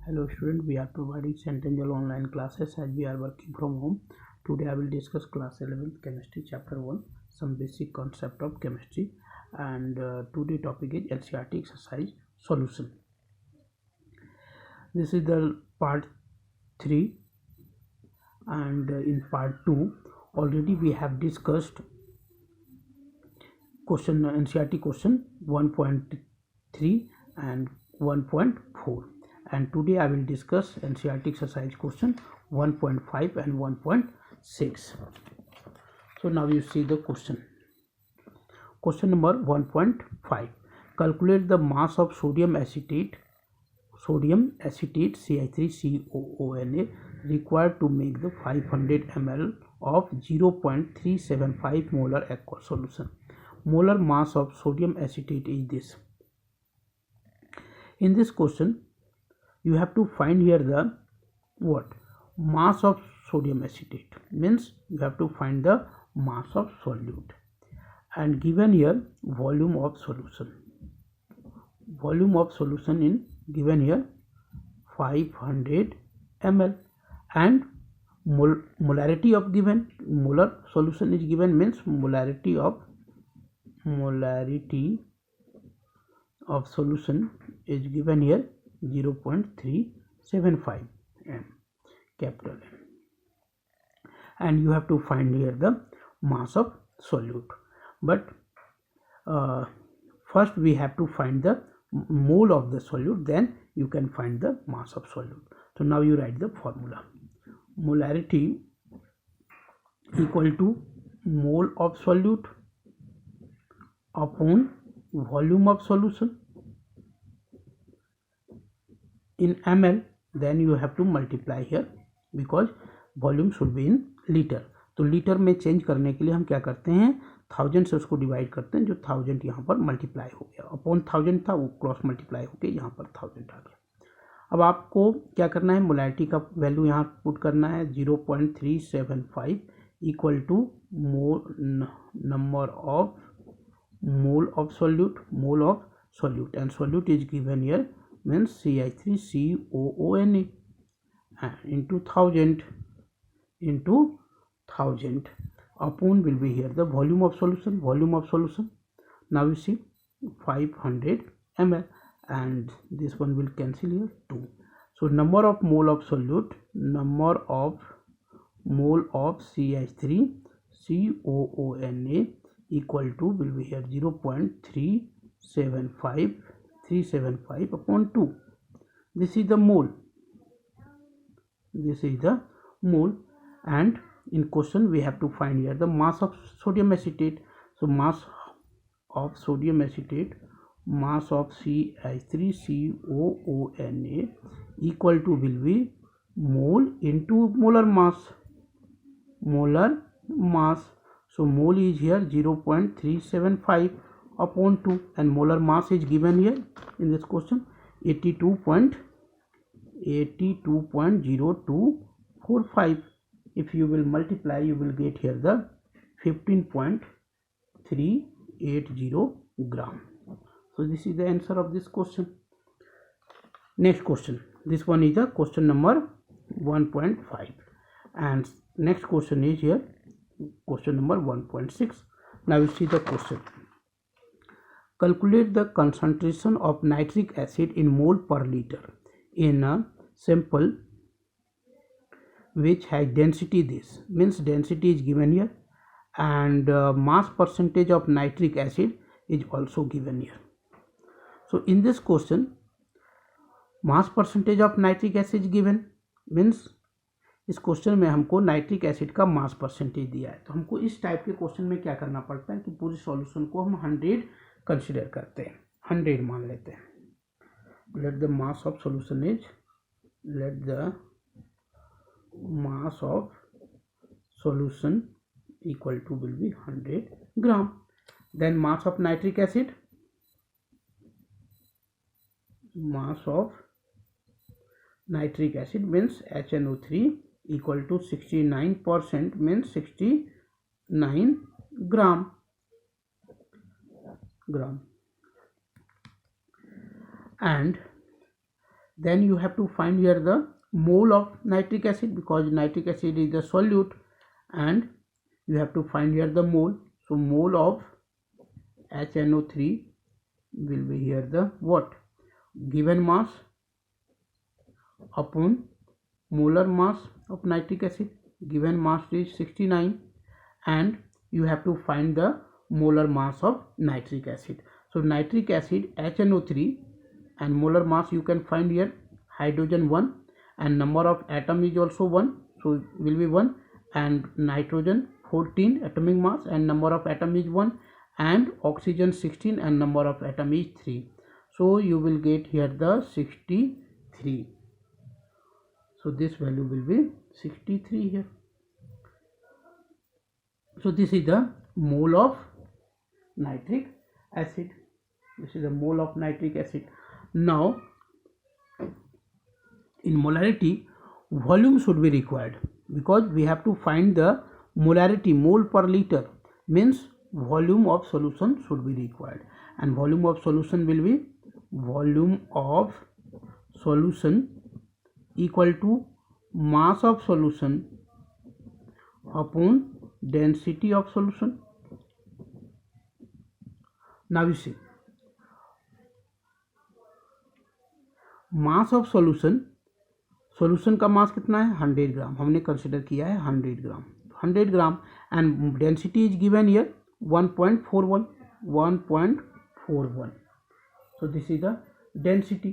Hello student, we are providing Centennial online classes as we are working from home. Today I will discuss class 11th chemistry chapter 1, some basic concept of chemistry, and today topic is NCERT exercise solution. This is the part 3, and in part 2 already we have discussed question NCERT question 1.3 and 1.4. And today I will discuss NCERT exercise question 1.5 and 1.6. So now you see the question. Question number 1.5. Calculate the mass of sodium acetate CI3COONA required to make the 500 ml of 0.375 molar aqueous solution. Molar mass of sodium acetate is this. In this question, you have to find here the mass of sodium acetate, means you have to find the mass of solute, and given here volume of solution in given here 500 ml, and molarity of given molar solution is given, means molarity of solution is given here 0.375 m, capital M, and you have to find here the mass of solute. But first we have to find the mole of the solute, then you can find the mass of solute. So now you write the formula. Molarity equal to mole of solute upon volume of solution in ml, then you have to multiply here because volume should be in liter. तो litre में change करने के लिए हम क्या करते हैं, 1000 से उसको डिवाइड करते हैं, जो 1000 यहाँ पर मल्टीप्लाई हो गया, अपॉन 1000 था वो क्रॉस मल्टीप्लाई होकर यहाँ पर 1000 आ गया. अब आपको क्या करना है, मोलैरिटी का वैल्यू यहाँ पुट करना है 0.375 equal to number of mole of solute and solute is given here, means CI3COONA into 1000 upon will be here the volume of solution. Now you see 500 ml, and this one will cancel here 2. So number of mole of solute, number of mole of CI3COONA equal to will be here 0.375 upon 2. This is the mole. And in question we have to find here the mass of sodium acetate. So mass of sodium acetate, mass of CI3COONA equal to will be mole into molar mass. So mole is here 0.375 upon 2, and molar mass is given here in this question 82.0245. If you will multiply, you will get here the 15.380 gram. So this is the answer of this question. Next question, this one is the question number 1.5, and next question is here question number 1.6. Now you see the question. Calculate the concentration of nitric acid in mole per liter in a sample which has density this, means density is given here, and mass percentage of nitric acid is also given here. So in this question mass percentage of nitric acid is given, means इस question में हमको nitric acid का mass percentage दिया है. तो हमको इस type के क्वेश्चन में क्या करना पड़ता है कि पूरी सॉल्यूशन को हम 100 कंसीडर करते हैं, 100 मान लेते हैं. Let the mass of solution is, let the mass of solution equal to will be 100 gram. Then mass of nitric acid, mass of nitric acid means HNO3 equal to 69%, means 69 gram. And then you have to find here the mole of nitric acid, because nitric acid is the solute, and you have to find here the mole. So mole of HNO3 will be here the what? Given mass upon molar mass of nitric acid. Given mass is 69, and you have to find the molar mass of nitric acid. So nitric acid HNO3, and molar mass you can find here, hydrogen 1, and number of atom is also 1, so will be 1, and nitrogen 14 atomic mass and number of atom is 1, and oxygen 16 and number of atom is 3. So you will get here the 63. So this value will be 63 here. So this is the mole of nitric acid. This is the mole of nitric acid. Now in molarity, volume should be required, because we have to find the molarity, mole per liter, means volume of solution should be required, and volume of solution will be volume of solution equal to mass of solution upon density of solution. Now you see, mass of solution, solution का मास कितना है 100 ग्राम, हमने consider किया है 100 gram, 100 gram, and density is given here 1.41. So this is the density.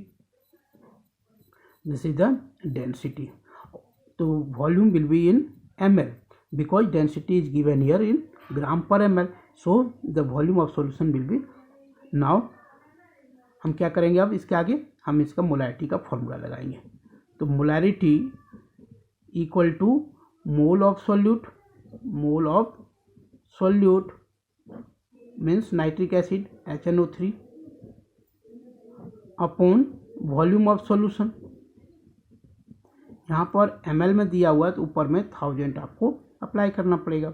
This is the density. So volume will be in ml, because density is given here in gram per ml. So the volume of solution will be. Now हम क्या करेंगे, अब इसके आगे हम इसका molarity का formula लगाएंगे. तो molarity equal to mole of solute, mole of solute means nitric acid HNO3 upon volume of solution. यहाँ पर ml में दिया हुआ है, तो ऊपर में 1000 आपको अप्लाई करना पड़ेगा.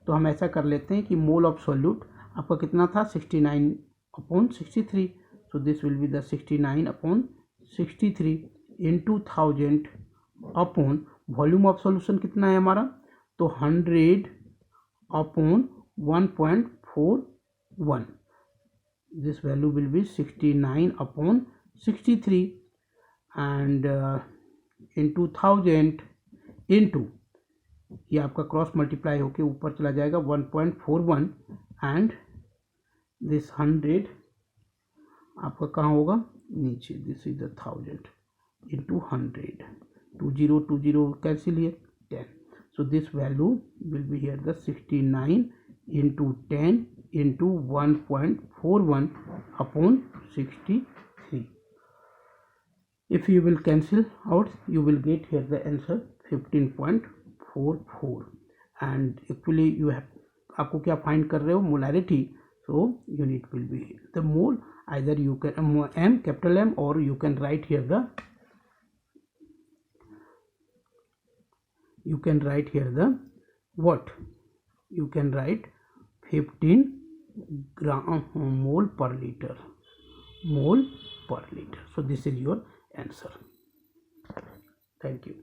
तो हम ऐसा कर लेते हैं कि मोल ऑफ सॉल्यूट आपका कितना था 69/63. So this will be the 69/63 into 1000 upon volume of solution कितना है हमारा, तो 100/1.41. This value will be 69/63 and into 1000 into, ये आपका क्रॉस मल्टीप्लाई होके ऊपर चला जाएगा 1.41, एंड दिस 100 आपका कहाँ होगा नीचे. This is the 1000 into 100, 20 cancel here 10. So this value will be here the 69 into 10 into 1.41 upon 63. If you will cancel out, you will get here the answer 15.44. and actually you have, आपको क्या find कर रहे हो, molarity. So unit will be the mole. Either you can M, capital M, or you can write here the, you can write here the what, you can write 15 gram mole per liter, mole per liter. So this is your answer. Thank you.